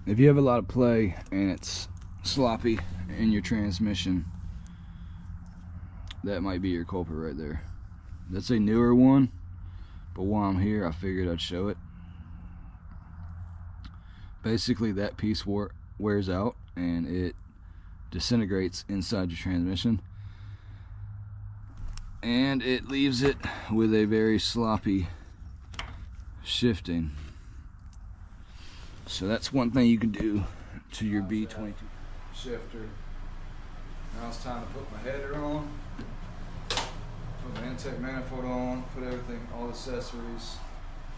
if you have a lot of play and it's sloppy in your transmission, that might be your culprit right there. That's a newer one, but while I'm here I figured I'd show it. Basically that piece wears out and it disintegrates inside your transmission, and it leaves it with a very sloppy shifting. So that's one thing you can do to your B22 shifter. Now it's time to put my header on, put my intake manifold on, put everything, all the accessories,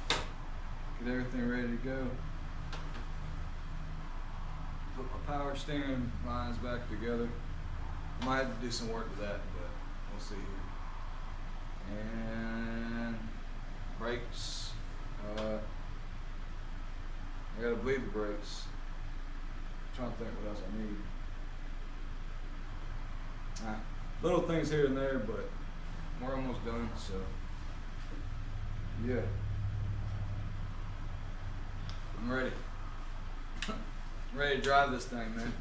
get everything ready to go. Put my power steering lines back together. Might have to do some work with that, but we'll see here. And brakes. I gotta bleed the brakes. I'm trying to think what else I need. Little things here and there, but we're almost done, so yeah. I'm ready. I'm ready to drive this thing, man.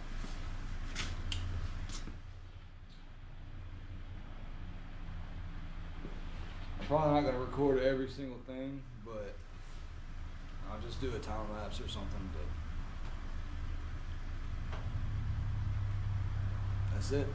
I'm probably not going to record every single thing, but I'll just do a time lapse or something. But that's it.